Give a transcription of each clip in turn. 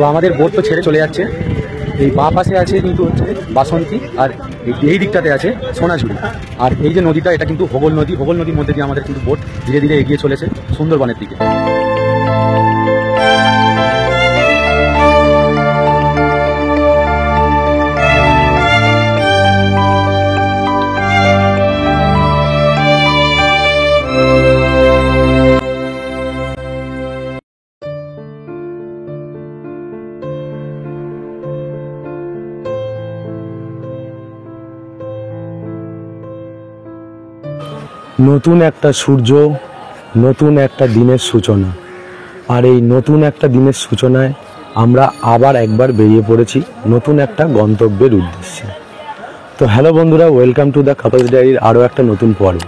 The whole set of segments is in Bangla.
তো আমাদের বোট তো ছেড়ে চলে যাচ্ছে। এই বাঁ পাশে আছে কিন্তু হচ্ছে বাসন্তী, আর এই দিকটাতে আছে সোনাঝুরি। আর এই যে নদীটা, এটা কিন্তু হোগল নদী। হোগল নদীর মধ্যে দিয়ে আমাদের কিন্তু বোট ধীরে ধীরে এগিয়ে চলেছে সুন্দরবনের দিকে। নতুন একটা সূর্য, নতুন একটা দিনের সূচনা। আর এই নতুন একটা দিনের সূচনায় আমরা আবার একবার বেরিয়ে পড়েছি নতুন একটা গন্তব্যের উদ্দেশ্যে। তো হ্যালো বন্ধুরা, ওয়েলকাম টু দ্য কাপলস ডায়েরির আরও একটা নতুন পর্ব।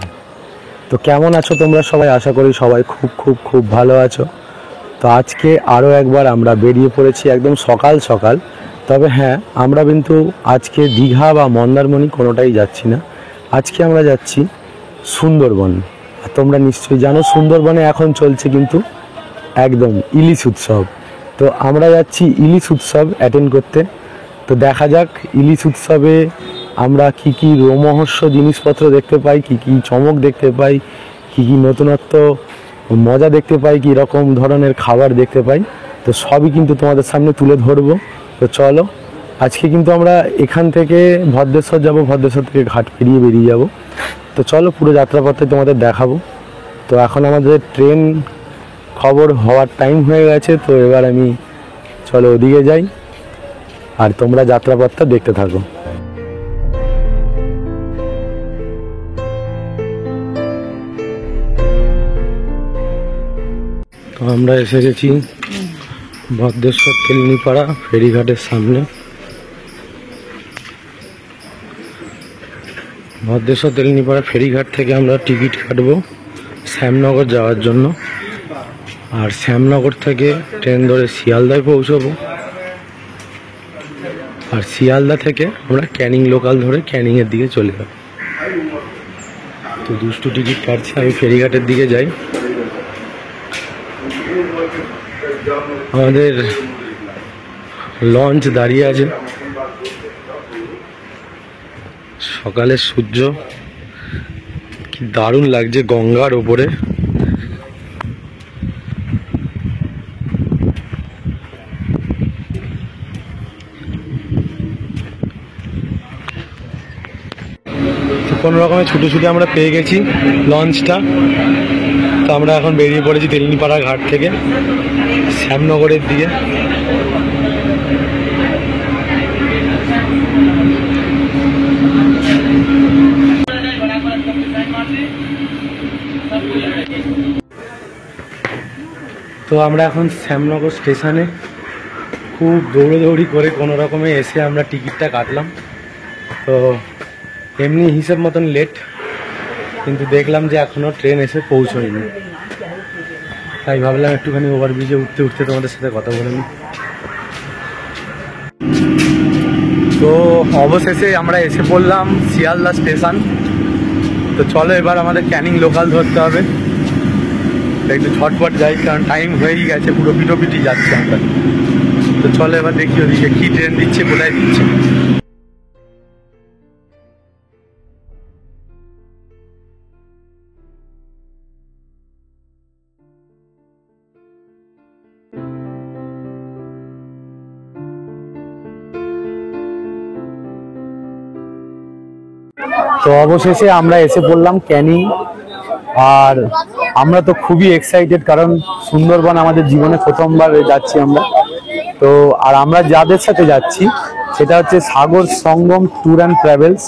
তো কেমন আছো তোমরা সবাই? আশা করি সবাই খুব খুব খুব ভালো আছো। তো আজকে আরও একবার আমরা বেরিয়ে পড়েছি একদম সকাল সকাল। তবে হ্যাঁ, আমরা কিন্তু আজকে দীঘা বা মন্দারমণি কোনোটাই যাচ্ছি না। আজকে আমরা যাচ্ছি সুন্দরবন। আর তোমরা নিশ্চয়ই জানো সুন্দরবনে এখন চলছে কিন্তু একদম ইলিশ উৎসব। তো আমরা যাচ্ছি ইলিশ উৎসব অ্যাটেন্ড করতে। তো দেখা যাক ইলিশ উৎসবে আমরা কি কি রোমহর্ষ জিনিসপত্র দেখতে পাই, কি কি চমক দেখতে পাই, কি কি নতুনত্ব মজা দেখতে পাই, কী রকম ধরনের খাবার দেখতে পাই। তো সবই কিন্তু তোমাদের সামনে তুলে ধরবো। তো চলো, আজকে কিন্তু আমরা এখান থেকে ভদ্রেশ্বর যাব, ভদ্রেশ্বর থেকে ঘাট পেরিয়ে বেরিয়ে যাব। তো চলো, পুরো যাত্রাপথে তোমাদের দেখাবো। তো এখন আমাদের ট্রেন খবর হওয়ার টাইম হয়ে গেছে। তো এবার আমি চলো ওদিকে যাই, আর তোমরা যাত্রাপথটা দেখতে থাকো। তো আমরা এসে গেছি ভদ্রেশ্বর তেলনিপাড়া ফেরিঘাটের সামনে। ভদ্রেশ্বর তেলনিপাড়া ফেরিঘাট থেকে আমরা টিকিট কাটবো শ্যামনগর যাওয়ার জন্য। আর শ্যামনগর থেকে ট্রেন ধরে শিয়ালদায় পৌঁছবো। আর শিয়ালদা থেকে আমরা ক্যানিং লোকাল ধরে ক্যানিংয়ের দিকে চলে যাব। তো দুটো টিকিট কাটছি, আমি ফেরিঘাটের দিকে যাই। আমাদের লঞ্চ দাঁড়িয়ে আছে। সকালের সূর্য কি দারুণ লাগছে গঙ্গার ওপরে। কোনো রকমের ছুটে আমরা পেয়ে গেছি লঞ্চটা। তো আমরা এখন বেরিয়ে পড়েছি তেলনিপাড়া ঘাট থেকে শ্যামনগরের দিকে। তো আমরা এখন শ্যামনগর স্টেশনে খুব দৌড়াদৌড়ি করে কোনো রকমে এসে আমরা টিকিটটা কাটলাম। তো এমনি হিসেব মতন লেট, কিন্তু দেখলাম যে এখনও ট্রেন এসে পৌঁছয়নি। তাই ভাবলাম একটুখানি ওভারব্রিজে উঠতে উঠতে তোমাদের সাথে কথা বলে নিই। তো অবশেষে আমরা এসে পড়লাম শিয়ালদা স্টেশন। তো চলো, এবার আমাদের ক্যানিং লোকাল ধরতে হবে। একটু ঝটপট যাই, কারণ টাইম হয়েই গেছে, পুরো পিটোপিটি যাচ্ছে আমরা। তো চলো এবার দেখি ওদিকে কী ট্রেন দিচ্ছে, কোথায় দিচ্ছে। তো অবশেষে আমরা এসে পড়লাম ক্যানিং। আর আমরা তো খুবই এক্সাইটেড, কারণ সুন্দরবন আমাদের জীবনে প্রথমবার যাচ্ছি আমরা। তো আর আমরা যাদের সাথে যাচ্ছি সেটা হচ্ছে Sagar Sangam tour and travels.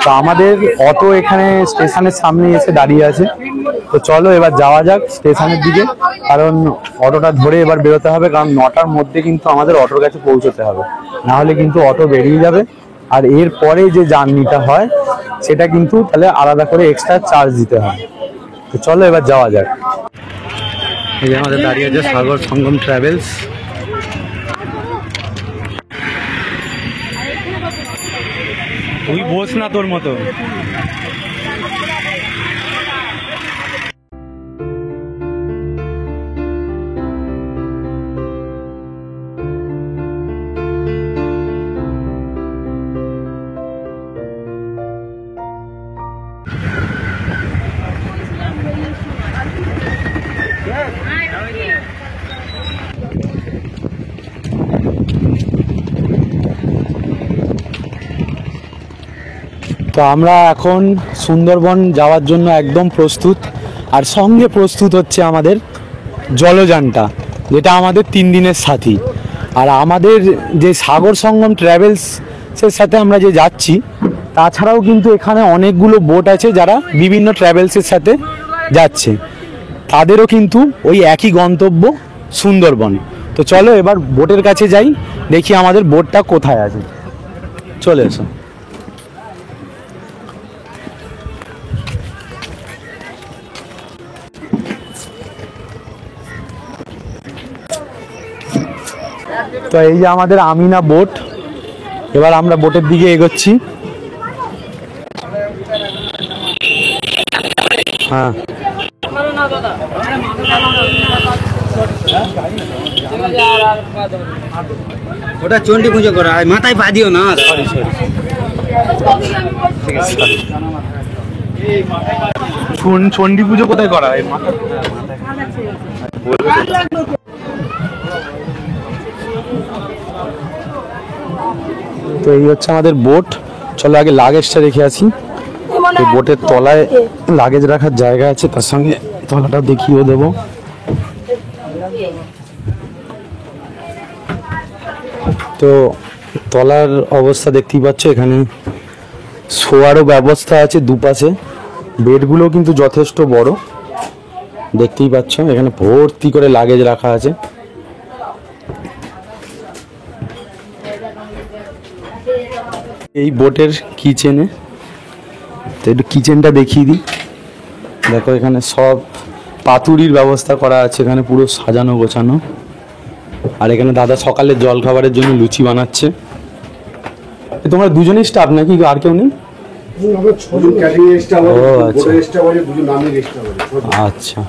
তো আমাদের অটো এখানে স্টেশনের সামনে এসে দাঁড়িয়ে আছে। তো চলো এবার যাওয়া যাক স্টেশনের দিকে, কারণ অটোটা ধরে এবার বেরোতে হবে, কারণ 9টার মধ্যে কিন্তু আমাদের অটোর কাছে পৌঁছতে হবে, না হলে কিন্তু অটো বেরিয়ে যাবে। আর এর পরে যে জার্নিটা হয় সেটা কিন্তু তাহলে আলাদা করে এক্সট্রা চার্জ দিতে হয়। তো চলো এবার যাওয়া যাক। এই যে আমাদের দাঁড়িয়ে আছে সাগর সঙ্গম ট্রাভেলস। তুই বস না তোর মতো। তো আমরা এখন সুন্দরবন যাওয়ার জন্য একদম প্রস্তুত, আর সঙ্গে প্রস্তুত হচ্ছে আমাদের জলযানটা, যেটা আমাদের 3 দিনের সাথী। আর আমাদের যে সাগর সঙ্গম ট্রাভেলসের সাথে আমরা যে যাচ্ছি, তাছাড়াও কিন্তু এখানে অনেকগুলো বোট আছে যারা বিভিন্ন ট্রাভেলসের সাথে যাচ্ছে, তাদেরও কিন্তু ওই একই গন্তব্য সুন্দরবন। তো চলো এবার বোটের কাছে যাই, দেখি আমাদের বোটটা কোথায় আছে। চলে এসো। তো এই যে আমাদের আমিনা বোট, এবার আমরা বোটের দিকে এগোচ্ছি। হ্যাঁ, ওটা চন্ডী পুজো করা হয়, মাথায় পা দিও না। চণ্ডী পুজো কোথায় করা হয়? তো এই হচ্ছে আমাদের বোট। চলো আগে লাগেজটা রেখে আসি। এই বোটের তলায় লাগেজ রাখার জায়গা আছে, তার সঙ্গে তলাটা দেখিয়েও দেবো। তো তলার অবস্থা দেখতেই পাচ্ছ, এখানে শোয়ারও ব্যবস্থা আছে দুপাশে। বেডগুলো কিন্তু যথেষ্ট বড়, দেখতেই পাচ্ছ এখানে ভর্তি করে লাগেজ রাখা আছে। এই বোটের কিচেনে, তো একটু কিচেনটা দেখিয়ে দিই। দেখো এখানে সব পাতুরির ব্যবস্থা করা আছে, এখানে পুরো সাজানো গোছানো। আর এখানে দাদা সকালে জল খাবারের জন্য লুচি বানাচ্ছে। তোমরা দুজনই স্টাফ নাকি আর কেউ নেই? আচ্ছা,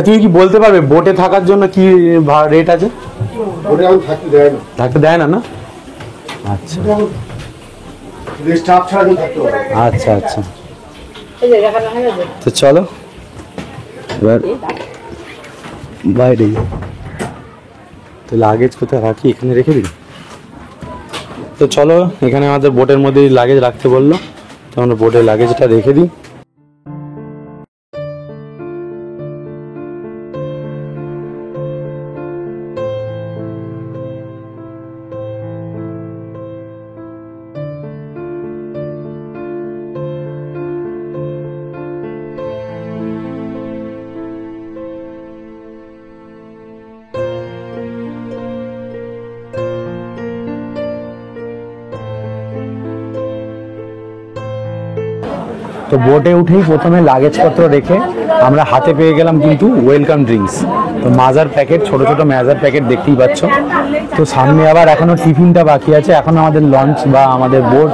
তুমি কি বলতে পারবে বোটে থাকার জন্য কি রেট আছে? থাকতে দেয় না? না, আচ্ছা আচ্ছা আচ্ছা। তো চলো এবার বাইরে। তো লাগেজ কোথায় রাখি? এখানে রেখে দিই। তো চলো, এখানে আমাদের বোটের মধ্যে লাগেজ রাখতে বললো, তো আমরা বোটের লাগেজটা রেখে দিই। তো বোটে উঠেই প্রথমে লাগেজপত্র রেখে আমরা হাতে পেয়ে গেলাম কিন্তু ওয়েলকাম ড্রিঙ্কস। তো মাজার প্যাকেট, ছোট ছোট মাজার প্যাকেট দেখতেই পাচ্ছ। তো সামনে আবার এখনো টিফিনটা বাকি আছে, এখন আমাদের লঞ্চ বা আমাদের বোট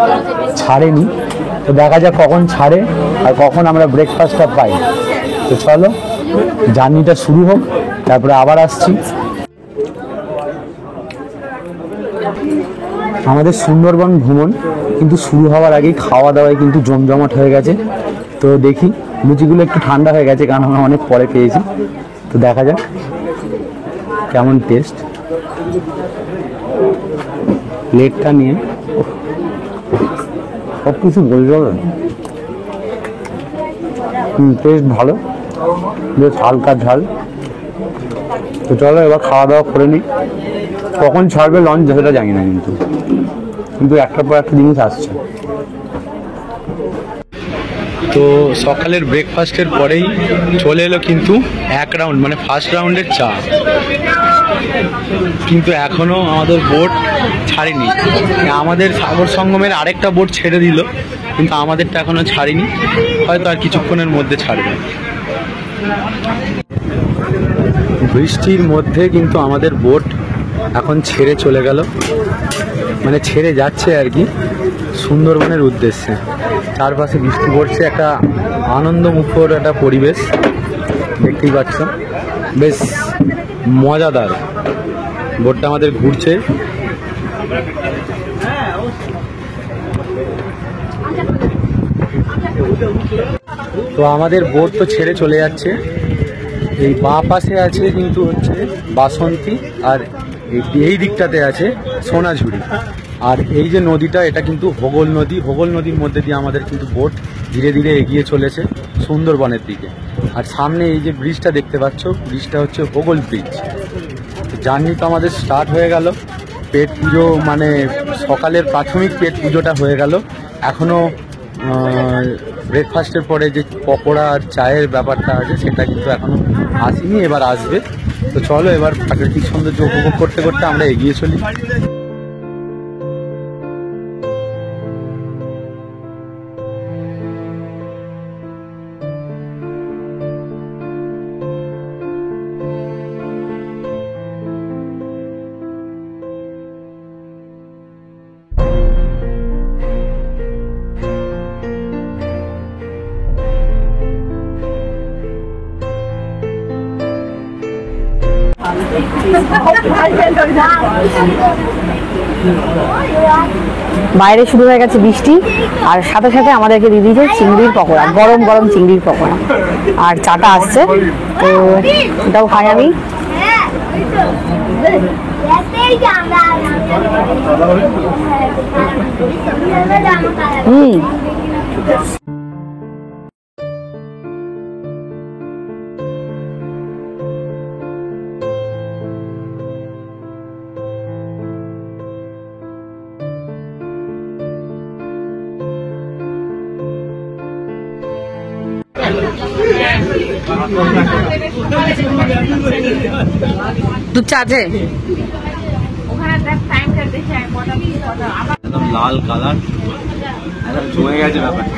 ছাড়েনি। তো দেখা যাক কখন ছাড়ে আর কখন আমরা ব্রেকফাস্টটা পাই। তো চলো জার্নিটা শুরু হোক, তারপরে আবার আসছি। আমাদের সুন্দরবন ভ্রমণ কিন্তু শুরু হওয়ার আগেই খাওয়া দাওয়ায় কিন্তু জমজমাট হয়ে গেছে। তো দেখি, লুচিগুলো একটু ঠান্ডা হয়ে গেছে কারণ আমরা অনেক পরে পেয়েছি। তো দেখা যাক কেমন টেস্ট। প্লেটটা নিয়ে সব কিছু বলতে হবে। টেস্ট ভালো, বেশ হালকা ঝাল। তো চলো এবার খাওয়া দাওয়া করে নিই। কখন ছাড়বে লঞ্চ সেটা জানি না, কিন্তু একটার পর একটা জিনিস আসছে। তো সকালের ব্রেকফাস্টের পরেই চলে এলো কিন্তু এক রাউন্ড, মানে ফার্স্ট রাউন্ডের চা। কিন্তু এখনো আমাদের বোট ছাড়েনি। আমাদের সাগর সঙ্গমের আরেকটা বোট ছেড়ে দিল, কিন্তু আমাদেরটা এখনো ছাড়েনি, হয়তো আর কিছুক্ষণের মধ্যে ছাড়বে। বৃষ্টির মধ্যে কিন্তু আমাদের বোট এখন ছেড়ে চলে গেল, মানে ছেড়ে যাচ্ছে আর কি সুন্দরবনের উদ্দেশ্যে। চারপাশে বৃষ্টি পড়ছে, একটা আনন্দমুখর একটা পরিবেশ দেখতেই পাচ্ছ, বেশ মজাদার। বোটটা আমাদের ঘুরছে। তো আমাদের বোট তো ছেড়ে চলে যাচ্ছে। এই বাঁ পাশে আছে কিন্তু হচ্ছে বাসন্তী, আর এই দিকটাতে আছে সোনাঝুরি। আর এই যে নদীটা, এটা কিন্তু হোগল নদী। হোগল নদীর মধ্যে দিয়ে আমাদের কিন্তু বোট ধীরে ধীরে এগিয়ে চলেছে সুন্দরবনের দিকে। আর সামনে এই যে ব্রিজটা দেখতে পাচ্ছ, ব্রিজটা হচ্ছে হোগল ব্রিজ। জার্নি তো আমাদের স্টার্ট হয়ে গেল। পেট পুজো মানে সকালের প্রাথমিক পেট পুজোটা হয়ে গেল। এখনও ব্রেকফাস্টের পরে যে পকোড়া আর চায়ের ব্যাপারটা আছে সেটা কিন্তু এখনও আসেনি, এবার আসবে। তো চলো এবার প্রাকৃতিক সৌন্দর্য উপভোগ করতে করতে আমরা এগিয়ে চলি। বাইরে শুরু হয়ে গেছে বৃষ্টি, আর সাথে সাথে আমাদেরকে দিয়ে দিয়েছে চিংড়ির পকোড়া, গরম গরম চিংড়ির পকোড়া। আর চাটা আসছে, তো এটাও খাই আমি। হুম, দুধ চা আছে। একদম লাল কালার, একদম জমে গেছে ব্যাপারটা।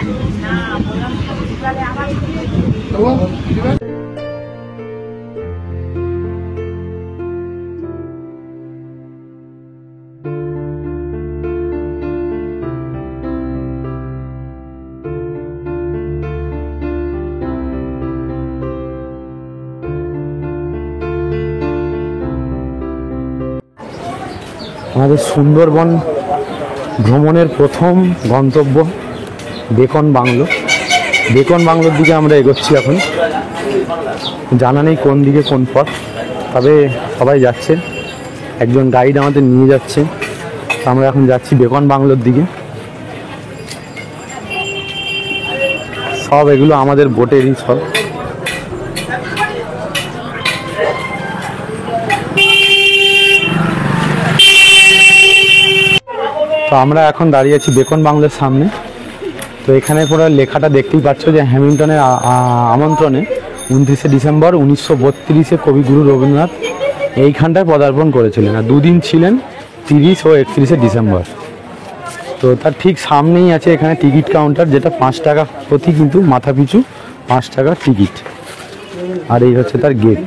আমাদের সুন্দরবন ভ্রমণের প্রথম গন্তব্য বেকন বাংলো। বেকন বাংলোর দিকে আমরা এগোচ্ছি এখন। জানা নেই কোন দিকে কোন পথ, তবে সবাই যাচ্ছে, একজন গাইড আমাদের নিয়ে যাচ্ছে। আমরা এখন যাচ্ছি বেকন বাংলোর দিকে। সব এগুলো আমাদের বোটেরই সব। তো আমরা এখন দাঁড়িয়ে আছি বেকন বাংলোর সামনে। তো এখানে পুরো লেখাটা দেখতেই পাচ্ছ যে হ্যামিল্টনের আমন্ত্রণে 29শে ডিসেম্বর 1932-এ কবিগুরু রবীন্দ্রনাথ এইখানটায় পদার্পণ করেছিলেন। আর দুদিন ছিলেন, 30 ও 31শে ডিসেম্বর। তো তার ঠিক সামনেই আছে এখানে টিকিট কাউন্টার, যেটা 5 টাকা প্রতি, কিন্তু মাথা পিছু 5 টাকা টিকিট। আর এই হচ্ছে তার গেট।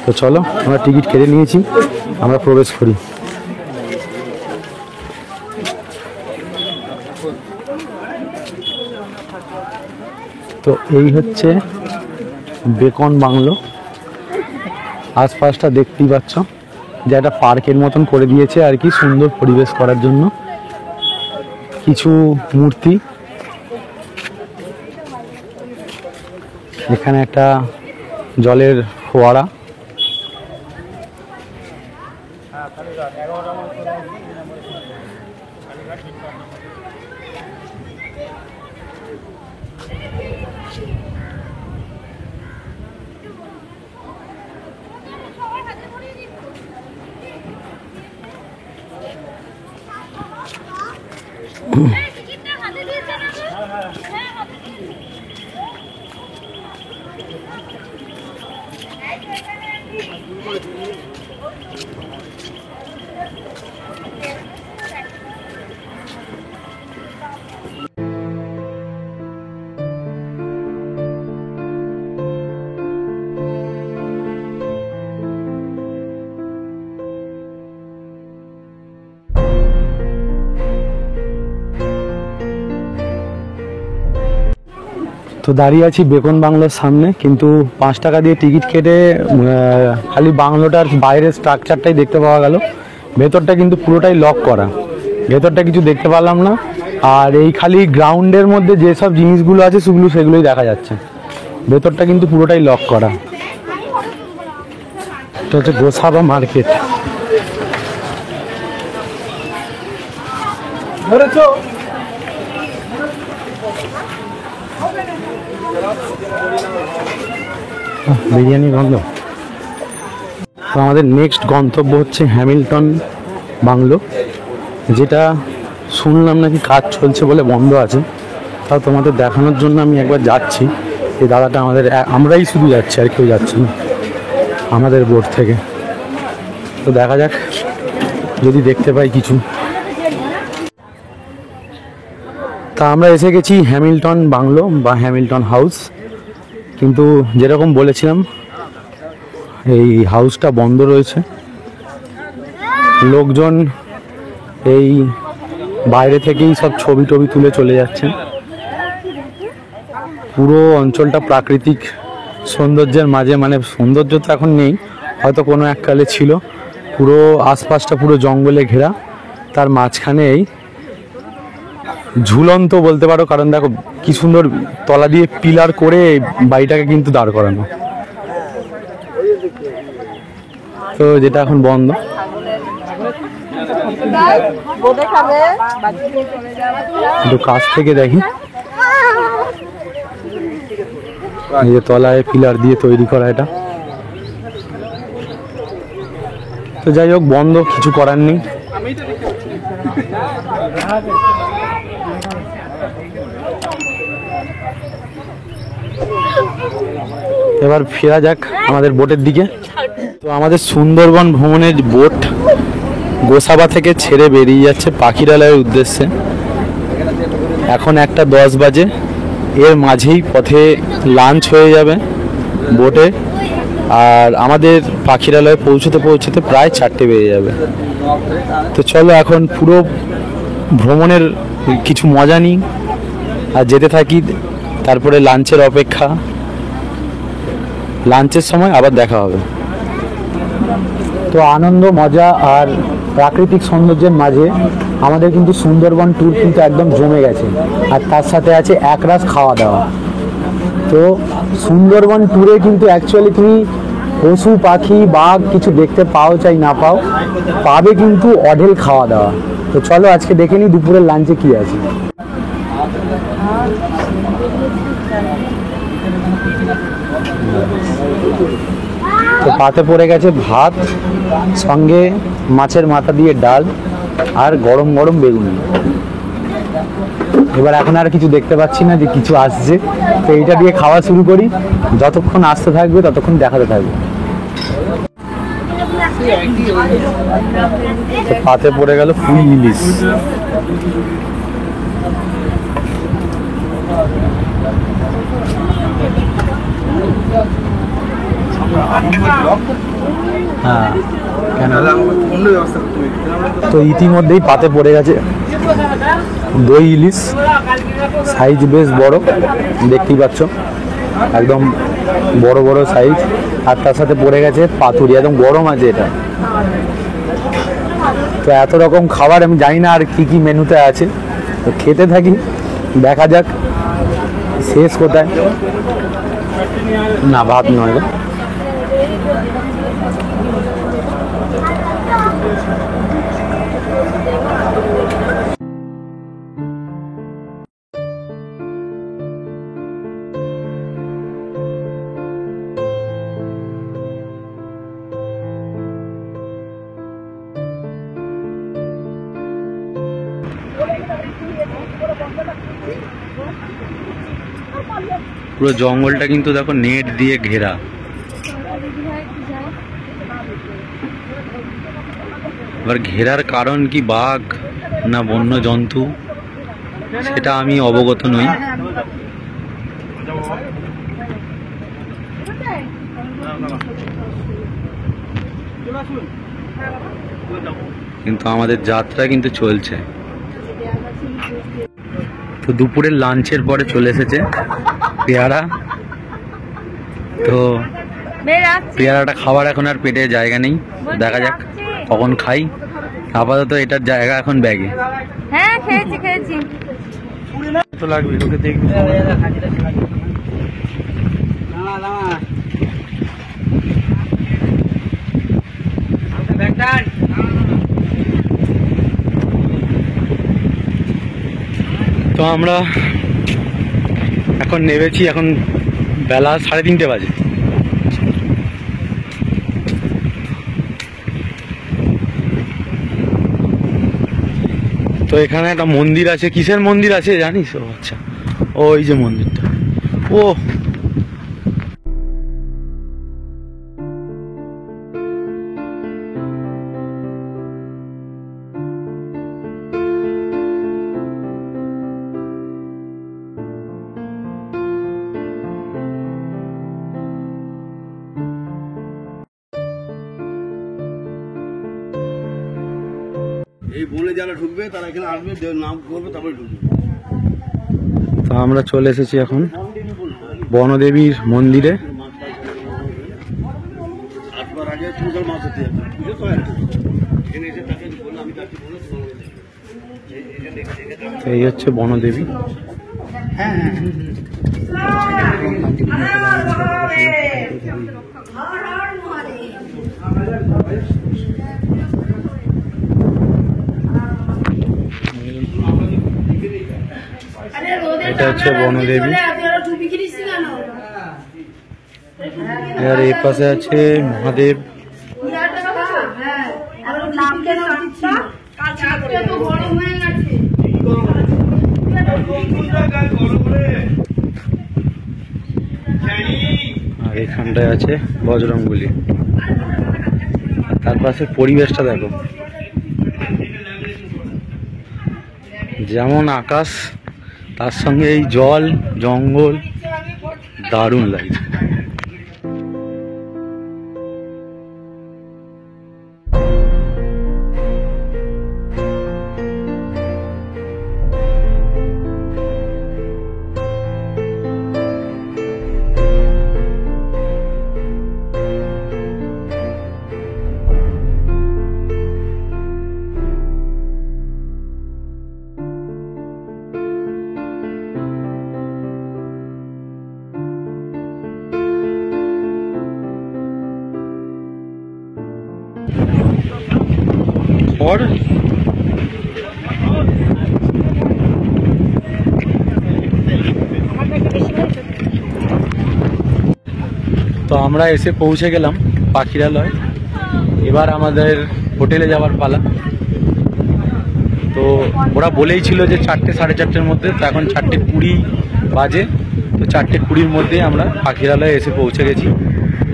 তো চলো, আমরা টিকিট কেটে নিয়েছি, আমরা প্রবেশ করি। তো এই হচ্ছে বেকন বাংলো। আশপাশটা দেখতেই পাচ্ছ যে একটা পার্কের মতন করে দিয়েছে আর কি, সুন্দর পরিবেশ করার জন্য। কিছু মূর্তি, এখানে একটা জলের ফোয়ারা। তো দাঁড়িয়ে আছি বেকন বাংলোর সামনে, কিন্তু 5 টাকা দিয়ে টিকিট কেটে খালি বাংলোটার বাইরের স্ট্রাকচারটাই দেখতে পাওয়া গেল। ভেতরটা কিন্তু পুরোটাই লক করা, ভেতরটা কিছু দেখতে পারলাম না। আর এই খালি গ্রাউন্ডের মধ্যে যেসব জিনিসগুলো আছে সেগুলোই দেখা যাচ্ছে, ভেতরটা কিন্তু পুরোটাই লক করা। এটা হচ্ছে গোসাবা মার্কেট। বিরিয়ানি গন্ধ। তো আমাদের নেক্সট গন্তব্য হচ্ছে হ্যামিল্টন বাংলো, যেটা শুনলাম নাকি কাজ চলছে বলে বন্ধ আছে। তাও তোমাদের দেখানোর জন্য আমি একবার যাচ্ছি। এই দাদাটা আমরাই শুধু যাচ্ছি, আর কেউ যাচ্ছে না আমাদের বোট থেকে। তো দেখা যাক যদি দেখতে পাই কিছু। তা আমরা এসে গেছি হ্যামিল্টন বাংলো বা হ্যামিল্টন হাউস, কিন্তু যেরকম বলেছিলাম এই হাউসটা বন্ধ রয়েছে। লোকজন এই বাইরে থেকেই সব ছবি টবি তুলে চলে যাচ্ছে। পুরো অঞ্চলটা প্রাকৃতিক সৌন্দর্যের মাঝে, মানে সৌন্দর্য তো এখন নেই, হয়তো কোনো এককালে ছিল। পুরো আশপাশটা পুরো জঙ্গলে ঘেরা, তার মাঝখানে এই ঝুলন্ত বলতে পারো, কারণ দেখো কি সুন্দর তলা দিয়ে পিলার করে বাড়িটাকে কিন্তু দাঁড় করানো। তো যেটা এখন বন্ধ। একটু কাছ থেকে দেখি, এই যে তলায় পিলার দিয়ে তৈরি করা এটা। তো যাই হোক, বন্ধ, কিছু করার নেই। এবার ফেরা যাক আমাদের বোটের দিকে। তো আমাদের সুন্দরবন ভ্রমণের বোট গোসাবা থেকে ছেড়ে বেরিয়ে যাচ্ছে পাখিরালয়ের উদ্দেশ্যে। এখন 1:10 বাজে। এর মাঝেই পথে লাঞ্চ হয়ে যাবে বোটে, আর আমাদের পাখিরালয়ে পৌঁছতে প্রায় 4টে বেজে যাবে। তো চলো এখন পুরো ভ্রমণের কিছু মজা নিই আর যেতে থাকি। তারপরে লাঞ্চের অপেক্ষা, লাঞ্চের সময় আবার দেখা হবে। তো আনন্দ, মজা আর প্রাকৃতিক সৌন্দর্যের মাঝে আমাদের কিন্তু সুন্দরবন ট্যুর কিন্তু একদম জমে গেছে, আর তার সাথে আছে একরাশ খাওয়া দাওয়া। তো সুন্দরবন ট্যুরে কিন্তু অ্যাকচুয়ালি তুমি পশু পাখি বাঘ কিছু দেখতে পাও চাই না পাও, পাবে কিন্তু অঢেল খাওয়া দাওয়া। তো চলো আজকে দেখে নিই দুপুরের লাঞ্চে কি আছে। তো পাতে পড়ে গেছে ভাত, সঙ্গে মাছের মাথা দিয়ে ডাল আর গরম গরম বেগুনি। এবার এখন আর কিছু দেখতে পাচ্ছি না যে কিছু আসছে, তো এইটা দিয়ে খাওয়া শুরু করি। যতক্ষণ আসতে থাকবে ততক্ষণ দেখাতে থাকবে। পাতে পড়ে গেল ফুল ইলিশ। হ্যাঁ, তো ইতিমধ্যেই পাতে পড়ে গেছে দই ইলিশ, সাইজ বেশ বড়, দেখতেই পাচ্ছ একদম বড় বড় সাইজ। আর তার সাথে পড়ে গেছে পাতুরি, একদম গরম আছে এটা। তো এত রকম খাবার, আমি জানি না আর কি কি মেনুতে আছে। তো খেতে থাকি, দেখা যাক শেষ কোথায়। না, ভাত নয় গো। পুরো জঙ্গলটা কিন্তু দেখো নেট দিয়ে ঘেরা। এবার ঘেরার কারণ কি বাঘ না বন্য জন্তু সেটা আমি অবগত নই। কিন্তু আমাদের যাত্রা কিন্তু চলছে। তো দুপুরের লাঞ্চের পরে চলে এসেছে পেয়ারা। তো পেয়ারাটা খাবার এখন আর পেটে জায়গা নেই, দেখা যাক কখন খাই। আপাতত এটার জায়গা এখন ব্যাগে। হ্যাঁ, খেয়েছি। তো লাগবে তোকে দেখবি। তো আমরা এখন নেমেছি, এখন বেলা 3:30 বাজে। তো এখানে একটা মন্দির আছে, কিসের মন্দির আছে জানিস? ও আচ্ছা, ওই যে মন্দিরটা, ও এই বনে যারা ঢুকবে তারা এখানে আসবে, নাম করবে, তারপরে ঢুকবে। তো আমরা চলে এসেছি এখন বনদেবীর মন্দিরে। আসবার আগে পুজোর মাছ হতে যাবে, পুজো তো একটা এখানে এসে তাকে বললাম আমি যাচ্ছি বলে তো এই হচ্ছে বনদেবী। এটা হচ্ছে বনদেবী, আর এই পাশে আছে মহাদেব। আর এখানটায় আছে বজরংবলী। তার পাশে পরিবেশটা দেখো, যেমন আকাশ তার সঙ্গে এই জল জঙ্গল, দারুণ লাগছে। और তো আমরা এসে পৌঁছে গেলাম পাখিরালয়। এবার আমাদের হোটেলে যাওয়ার পালা। তো ওরা বলেই ছিল যে 4টে 4:30-র মধ্যে, তো এখন 4:20 বাজে। তো 4:20-র মধ্যে আমরা পাখিরালয়ে এসে পৌঁছে গেছি।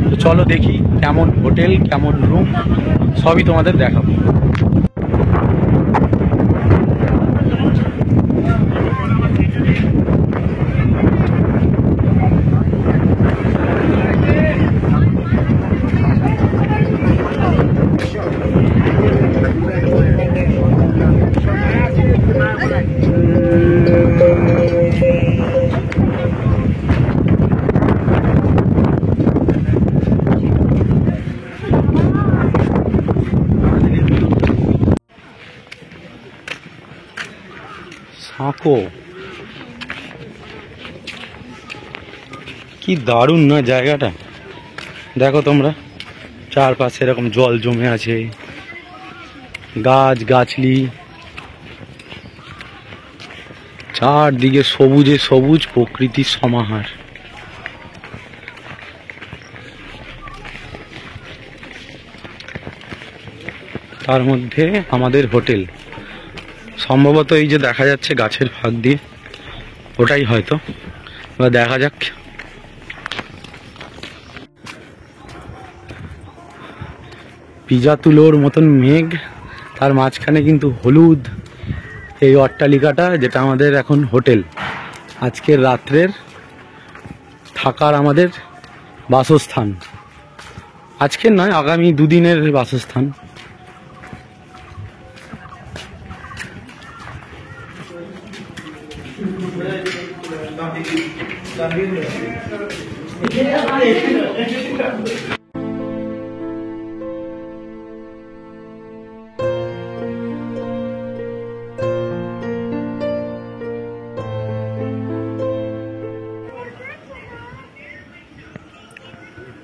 তো চলো দেখি কেমন হোটেল, কেমন রুম, সবই তোমাদের দেখাবো। সাঁকো, কি দারুণ না জায়গাটা। দেখো তোমরা, চারপাশে এরকম জল জমে আছে, গাছ গাছলি, চারদিকে সবুজে সবুজ প্রকৃতির সমাহার। তার মধ্যে আমাদের হোটেল, সম্ভবত এই যে দেখা যাচ্ছে গাছের ফাঁক দিয়ে, ওটাই হয়তো। এবার দেখা যাক। পিজা তুলোর মতন মেঘ, তার মাঝখানে কিন্তু হলুদ এই অট্টালিকাটা, যেটা আমাদের এখন হোটেল। আজকের রাত্রের থাকার আমাদের বাসস্থান, আজকের নয় আগামী 2 দিনের বাসস্থান।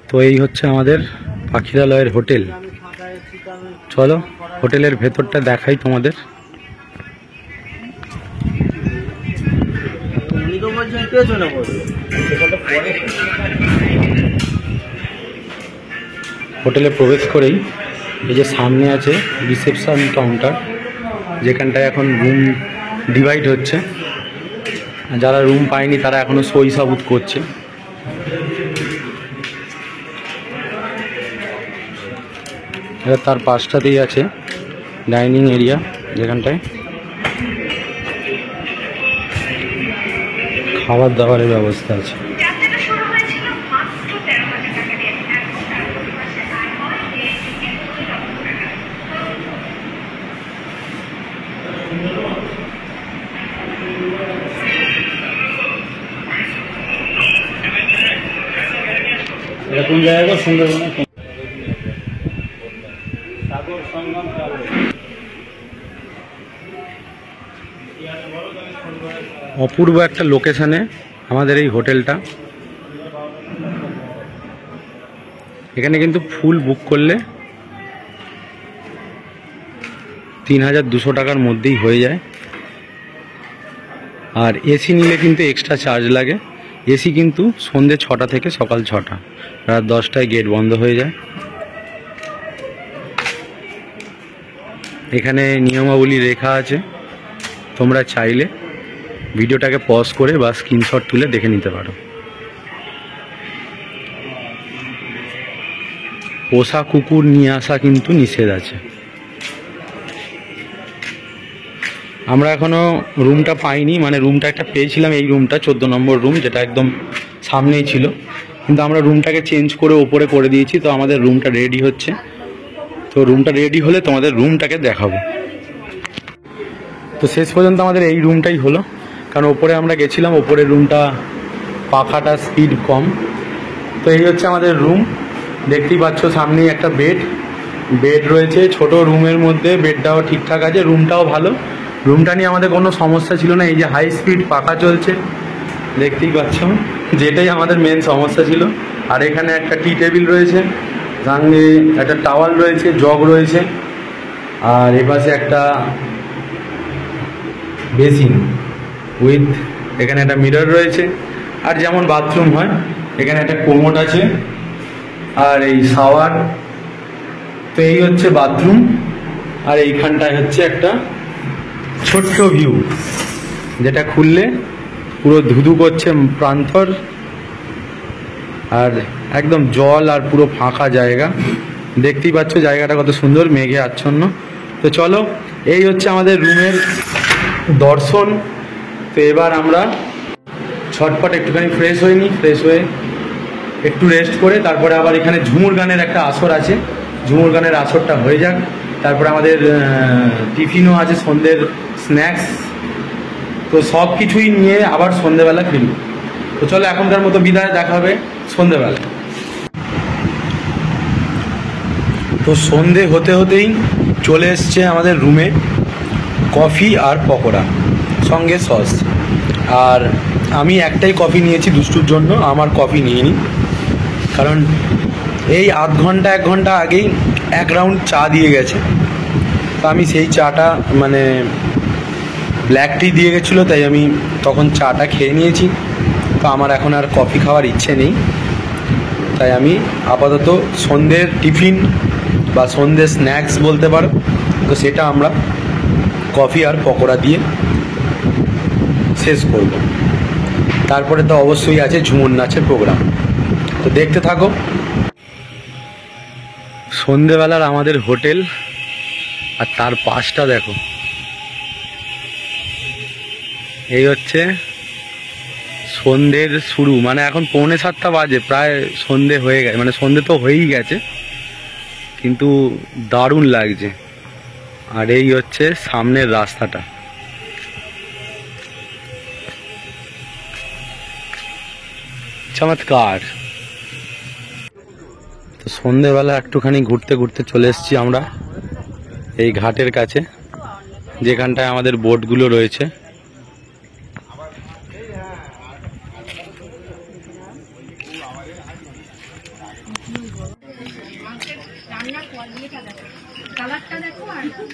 তো এই হচ্ছে আমাদের পাখিরালয়ের হোটেল। চলো হোটেলের ভেতরটা দেখাই তোমাদের। হোটেলে প্রবেশ করেই এই যে সামনে আছে রিসেপশন কাউন্টার, যেখানটায় এখন রুম ডিভাইড হচ্ছে। যারা রুম পায়নি তারা এখনও সই সাবুত করছে। এটা তার পাশটাতেই আছে ডাইনিং এরিয়া, যেখানটায় খাবার দাবারের ব্যবস্থা আছে। এটা কোন জায়গা? সুন্দরবন সাগর সঙ্গম। অপূর্ব একটা লোকেশনে আমাদের এই হোটেলটা। এখানে কিন্তু ফুল বুক করলে 3200 টাকার মধ্যেই হয়ে যায়। আর এসি নিলে কিন্তু এক্সট্রা চার্জ লাগে। এসি কিন্তু সন্ধ্যে 6টা থেকে সকাল 6টা, রাত 10টায় গেট বন্ধ হয়ে যায়। এখানে নিয়মাবলী লেখা আছে, তোমরা চাইলে ভিডিওটাকে পজ করে বা স্ক্রিনশট তুলে দেখে নিতে পারো। পোষা কুকুর নিয়ে আসা কিন্তু নিষেধ আছে। আমরা এখনও রুমটা পাইনি, মানে রুমটা একটা পেয়েছিলাম, এই রুমটা 14 নম্বর রুম, যেটা একদম সামনেই ছিল, কিন্তু আমরা রুমটাকে চেঞ্জ করে ওপরে করে দিয়েছি। তো আমাদের রুমটা রেডি হচ্ছে, তো রুমটা রেডি হলে তোমাদের রুমটাকে দেখাবো। তো শেষ পর্যন্ত আমাদের এই রুমটাই হলো, কারণ ওপরে আমরা গেছিলাম, ওপরের রুমটা পাখাটা স্পিড কম। তো এই হচ্ছে আমাদের রুম, দেখতেই পাচ্ছ সামনেই একটা বেড রয়েছে। ছোট রুমের মধ্যে বেডটাও ঠিকঠাক আছে, রুমটাও ভালো। রুমটা নিয়ে আমাদের কোনো সমস্যা ছিল না। এই যে হাই স্পিড পাখা চলছে, দেখতেই পাচ্ছ, যেটাই আমাদের মেন সমস্যা ছিল। আর এখানে একটা টি টেবিল রয়েছে, সঙ্গে একটা টাওয়াল রয়েছে, জগ রয়েছে, আর এপাশে একটা বেসিন উইথ, এখানে একটা মিরর রয়েছে। আর যেমন বাথরুম হয়, এখানে একটা কোমোড আছে আর এই শাওয়ার। তো এই হচ্ছে বাথরুম। আর এইখানটায় হচ্ছে একটা ছোট্ট ভিউ, যেটা খুললে পুরো ধুধু করছে প্রান্তর, আর একদম জল আর পুরো ফাঁকা জায়গা। দেখতেই পাচ্ছ জায়গাটা কত সুন্দর, মেঘে আচ্ছন্ন। তো চলো, এই হচ্ছে আমাদের রুমের দর্শন। তো এবার আমরা ছটপট একটুখানি ফ্রেশ হয়ে একটু রেস্ট করে তারপরে আবার এখানে ঝুমুর গানের একটা আসর আছে, ঝুমুর গানের আসরটা হয়ে যাক। তারপরে আমাদের টিফিনও আছে, সন্ধ্যের স্ন্যাক্স। তো সব কিছুই নিয়ে আবার সন্ধ্যেবেলা ফিরব। তো চলো এখনকার মতো বিদায়, দেখা হবে সন্ধ্যেবেলা। তো সন্ধে হতেই চলে এসছে আমাদের রুমে কফি আর পকোড়া, সঙ্গে সস। আর আমি একটাই কফি নিয়েছি দুষ্টুর জন্য, আমার কফি নিইনি, কারণ এই আধ ঘন্টা 1 ঘন্টা আগেই 1 রাউন্ড চা দিয়ে গেছে। তো আমি সেই চাটা, মানে ব্ল্যাক টি দিয়ে গেছিলো, তাই আমি তখন চাটা খেয়ে নিয়েছি। তো আমার এখন আর কফি খাওয়ার ইচ্ছে নেই, তাই আমি আপাতত সন্ধ্যের টিফিন বা সন্ধ্যের স্ন্যাক্স বলতে পারো, তো সেটা আমরা কফি আর পকোড়া দিয়ে শেষ করব। তারপরে তো অবশ্যই আছে ঝুমুর নাচের প্রোগ্রাম, তো দেখতে থাকো। সন্ধেবেলার আমাদের হোটেল, আর তার পাশটা দেখো। এই হচ্ছে সন্ধ্যের শুরু, মানে এখন 6:45 বাজে, প্রায় সন্ধে হয়ে গেছে, মানে সন্ধে তো হয়েই গেছে, কিন্তু দারুণ লাগছে। আর এই হচ্ছে সামনের রাস্তাটা, চমৎকার। তো সন্ধেবেলা একটুখানি ঘুরতে চলে এসেছি আমরা এই ঘাটের কাছে, যেখানটায় আমাদের বোটগুলো রয়েছে।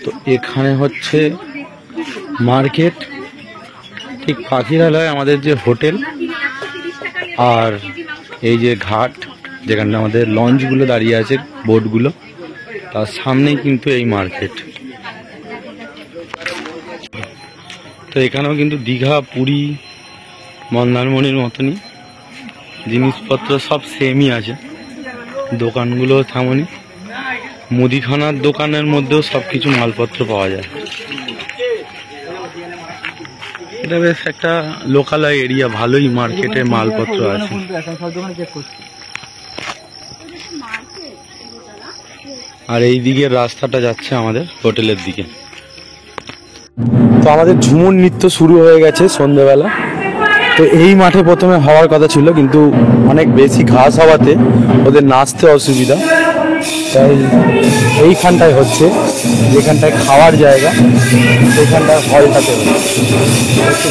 তো এখানে হচ্ছে মার্কেট, ঠিক পাখিরালয় আমাদের যে হোটেল আর এই যে ঘাট যেখানে আমাদের লঞ্চগুলো দাঁড়িয়ে আছে, বোটগুলো, তার সামনেই কিন্তু এই মার্কেট। তো এখানেও কিন্তু দীঘা, পুরী, মন্দারমণির মতনই জিনিসপত্র সব সেমই আছে। দোকানগুলো তেমনই, মুদিখানার দোকানের মধ্যেও সব কিছু মালপত্র পাওয়া যায়। এটা বেশ একটা লোকালয় এরিয়া, ভালোই মার্কেটে মালপত্র আছে। আর এই দিকের রাস্তাটা যাচ্ছে আমাদের হোটেলের দিকে। তো আমাদের ঝুমুর নৃত্য শুরু হয়ে গেছে সন্ধ্যেবেলা। তো এই মাঠে প্রথমে হওয়ার কথা ছিল, কিন্তু অনেক বেশি ঘাস হওয়াতে ওদের নাচতে অসুবিধা, তাই এইখানটায় হচ্ছে, যেখানটায় খাওয়ার জায়গা সেখানটায় হলটাতে হচ্ছে।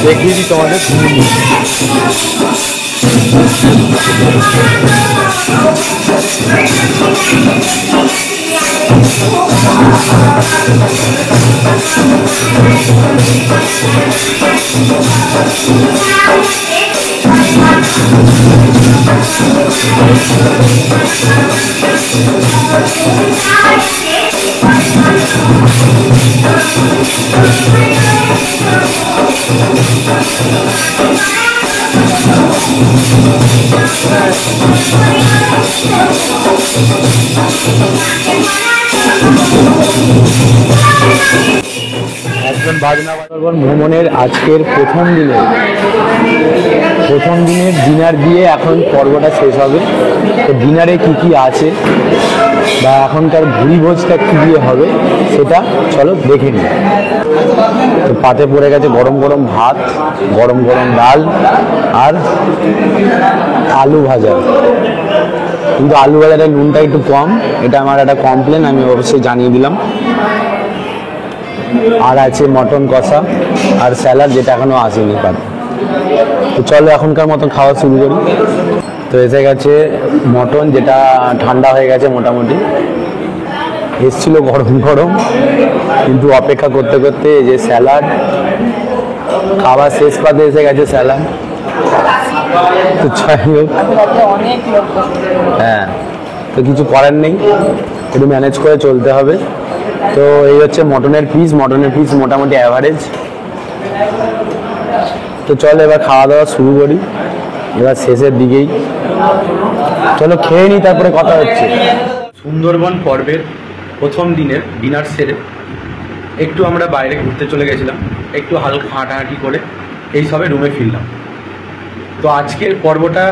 দেখিয়ে দিই তোমাদের ঝুমুর নৃত্য। একজন বাজনা বাজার ভ্রমণের আজকের প্রথম দিনের ডিনার দিয়ে এখন পর্বটা শেষ হবে। তো ডিনারে কি কি আছে বা এখনকার ভুড়ি ভোজটা কি দিয়ে হবে সেটা চলো দেখে নিই। তো পাতে পড়ে গেছে গরম গরম ভাত, গরম গরম ডাল আর আলু ভাজা। কিন্তু আলু ভাজাটা নুনটা একটু কম, এটা আমার একটা কমপ্লেন, আমি অবশ্যই জানিয়ে দিলাম। আর আছে মটন কষা আর স্যালাড, যেটা এখনো আসেনি পাতে। তো চলো এখনকার মতো খাওয়া শুরু করি। তো এসে গেছে মটন, যেটা ঠান্ডা হয়ে গেছে মোটামুটি, এসছিল গরম গরম, কিন্তু অপেক্ষা করতে করতে এই যে স্যালাড, খাওয়া শেষ পাতে এসে গেছে স্যালাড। তো যাই হোক, হ্যাঁ, তো কিছু করার নেই, একটু ম্যানেজ করে চলতে হবে। তো এই হচ্ছে মটনের পিস মোটামুটি অ্যাভারেজ। তো চলো এবার খাওয়া দাওয়া শুরু করি, এবার শেষের দিকেই। চলো খেয়ে নিই, তারপরে কথা হচ্ছে। সুন্দরবন পর্বের প্রথম দিনের ডিনার সেরে একটু আমরা বাইরে ঘুরতে চলে গেছিলাম, একটু হালকা হাঁটাহাঁটি করে এই সবে রুমে ফিরলাম। তো আজকের পর্বটা,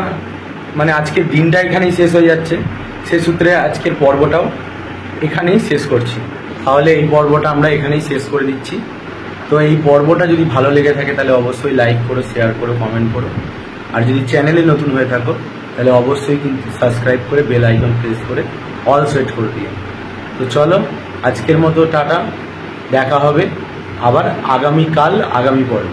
মানে আজকের দিনটা এখানেই শেষ হয়ে যাচ্ছে, সে সূত্রে আজকের পর্বটাও এখানেই শেষ করছি। তাহলে এই পর্বটা আমরা এখানেই শেষ করে দিচ্ছি। তো এই পর্বটা যদি ভালো লেগে থাকে তাহলে অবশ্যই লাইক করো, শেয়ার করো, কমেন্ট করো। আর যদি চ্যানেলে নতুন হয়ে থাকো তাহলে অবশ্যই কিন্তু সাবস্ক্রাইব করে বেল আইকন প্রেস করে অল সেট করে দিও। তো চলো আজকের মতো টাটা, দেখা হবে আবার আগামী পর্বে।